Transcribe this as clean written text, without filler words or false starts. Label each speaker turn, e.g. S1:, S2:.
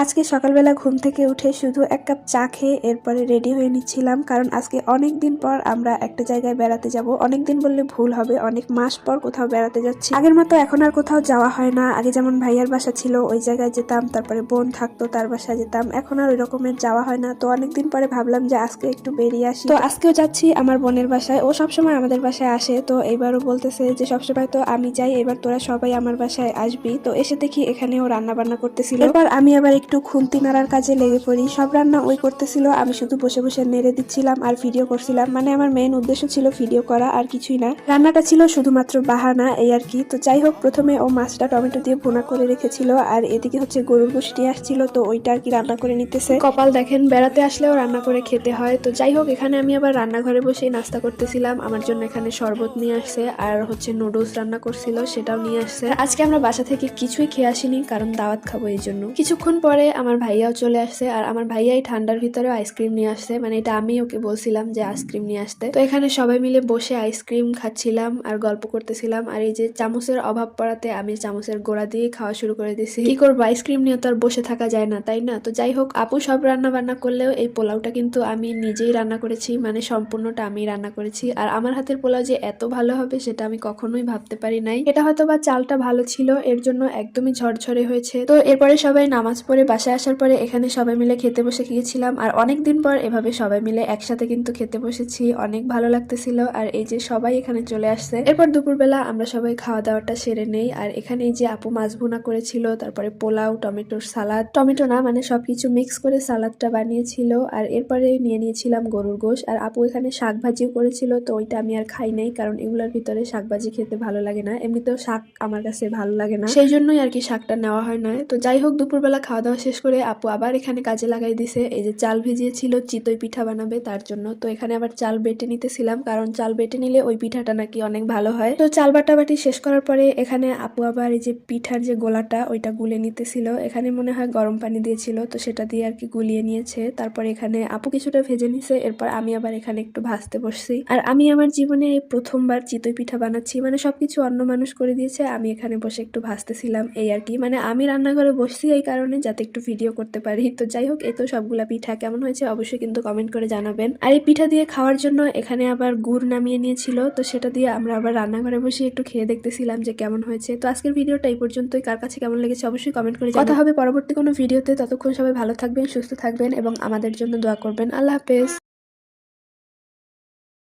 S1: আজকে সকালবেলা ঘুম থেকে উঠে শুধু এক কাপ চা খেয়ে এরপরে রেডি হয়ে নিচ্ছিলাম, কারণ আজকে অনেক দিন পর আমরা একটা জায়গায় বেড়াতে যাব। অনেক দিন বললে ভুল হবে, অনেক মাস পর কোথাও বেড়াতে যাচ্ছি। আগের মতো এখন আর কোথাও যাওয়া হয় না। আগে যেমন ভাইয়ার বাসা ছিল ওই জায়গায় যেতাম, তারপরে বোন থাকতো তার বাসায় যেতাম, এখন আর ওই রকমের যাওয়া হয় না। তো অনেকদিন পরে ভাবলাম যে আজকে একটু বেরিয়ে আসি। তো আজকেও যাচ্ছি আমার বোনের বাসায়। ও সবসময় আমাদের বাসায় আসে, তো এবারও বলতেছে যে সবসময় তো আমি যাই, এবার তোরা সবাই আমার বাসায় আসবি। তো এসে দেখি এখানে ও রান্না বান্না করতেছিল। এরপর আমি আবার একটু খুন্তি নাড়ার কাজে লেগে পড়ি। সব রান্না ওই করতেছিল, আমি শুধু বসে বসে নেড়ে দিচ্ছিলাম আর ভিডিও করছিলাম। মানে আমার মেইন উদ্দেশ্য ছিল ভিডিও করা, আর কিছুই না। রান্নাটা ছিল শুধুমাত্র বাহানা, এই আর কি। তো যাই হোক, প্রথমে ও মাছটা টমেটো দিয়ে ভুনা করে রেখেছিল, আর এদিকে হচ্ছে গরুর গোশটি আসছিল, তো ওইটা আর কি রান্না করে নিতেছে। কপাল দেখেন, বেড়াতে আসলেও রান্না করে খেতে হয়। তো যাই হোক, এখানে আমি আবার রান্নাঘরে বসেই নাস্তা করতেছিলাম। আমার জন্য এখানে শরবত নিয়ে আসছে, আর হচ্ছে নুডলস রান্না করছিল, সেটাও নিয়ে আসছে। আজকে আমরা বাসা থেকে কিছুই খেয়ে আসিনি, কারণ দাওয়াত খাবো এই জন্য। কিছুক্ষণ পরে আমার ভাইয়াও চলে আসছে, আর আমার ভাইয়াই ঠান্ডার ভিতরে আইসক্রিম নিয়ে আসছে। মানে এটা আমি ওকে বলছিলাম যে আইসক্রিম নিয়ে আসতে। তো এখানে সবাই মিলে বসে আইসক্রিম খাচ্ছিলাম আর গল্প করতেছিলাম। আর এই যে চামচের অভাব পড়াতে আমি চামচের গোড়া দিয়ে খাওয়া শুরু করে দিয়েছি। কি করবো, আইসক্রিম নিয়ে তো আর বসে থাকা যায় না, তাই না? তো যাই হোক, আপু সব রান্না বান্না করলেও এই পোলাওটা কিন্তু আমি নিজেই রান্না করেছি, মানে সম্পূর্ণটা আমি রান্না করেছি। আর আমার হাতের পোলাও যে এত ভালো হবে সেটা আমি কখনোই ভাবতে পারি নাই। এটা হয়তো বা চালটা ভালো ছিল, এর জন্য একদমই ঝরঝরে হয়েছে। তো এরপরে সবাই নামাজ পড়ে বাসায় আসার পরে এখানে সবাই মিলে খেতে বসে গিয়েছিলাম। আর অনেকদিন পর এভাবে সবাই মিলে একসাথে কিন্তু খেতে বসেছি, অনেক ভালো লাগতেছিল। আর এই যে সবাই এখানে চলে আসছে। এরপর দুপুরবেলা আমরা সবাই খাওয়া দাওয়াটা সেরে নেই। আর এখানে এই যে আপু মাছ ভুনা করেছিল, তারপরে পোলাও, টমেটোর সালাদ, টমেটো না মানে সবকিছু মিক্স করে সালাদটা বানিয়েছিল। আর এরপরে নিয়ে নিয়েছিলাম গরুর গোশ। আর আপু এখানে শাক ভাজিও করেছিল, তো ওইটা আমি আর খাই নাই, কারণ এগুলোর ভিতরে শাক ভাজি খেতে ভালো লাগে না। এমনিতেও শাক আমার কাছে ভালো লাগে না, সেই জন্যই আর কি শাকটা নেওয়া হয় না। তো যাই হোক, দুপুরবেলা খাওয়া দাওয়া শেষ করে আপু আবার এখানে কাজে লাগাই দিছে। এই যে চাল ভিজিয়েছিল চিতই পিঠা বানাবে তার জন্য। তো এখানে আবার চাল বেটে নিতেছিলাম, কারণ চাল বেটে নিলে ওই পিঠাটা নাকি অনেক ভালো হয়। তো চাল বাটাবাটি শেষ করার পরে এখানে আপু আবার এই যে পিঠার যে গোলাটা ওইটা গুলে নিতেছিল। এখানে মনে হয় গরম পানি দিয়েছিল, তো সেটা দিয়ে আর কি গুলিয়ে নিয়েছে। তারপর এখানে আপু কিছুটা ভেজে নিছে, এরপর আমি আবার এখানে একটু ভাজতে বসছি। আর আমি আমার জীবনে এই প্রথমবার চিতই পিঠা বানাচ্ছি, মানে সবকিছু অন্য মানুষ করে দিয়েছে, আমি এখানে বসে একটু ভাজতেছিলাম, এই আর কি। মানে আমি রান্নাঘরে বসছি এই কারণে যাতে একটু ভিডিও করতে পারি। তো যাই হোক, এই তো সবগুলা পিঠা কেমন হয়েছে অবশ্যই কিন্তু কমেন্ট করে জানাবেন। আর এই পিঠা দিয়ে খাওয়ার জন্য এখানে আবার গুড় নামিয়ে নিয়েছিল, তো সেটা দিয়ে আমরা আবার রান্নাঘরে বসে একটু খেয়ে দেখতেছিলাম যে কেমন হয়েছে। তো আজকের ভিডিওটা এই পর্যন্তই, কার কাছে কেমন লেগেছে অবশ্যই কমেন্ট করে জানাবেন। কথা হবে পরবর্তী কোনো ভিডিওতে, ততক্ষণ সবাই ভালো থাকবেন, সুস্থ থাকবেন এবং আমাদের জন্য দোয়া করবেন। আল্লাহ হাফেজ।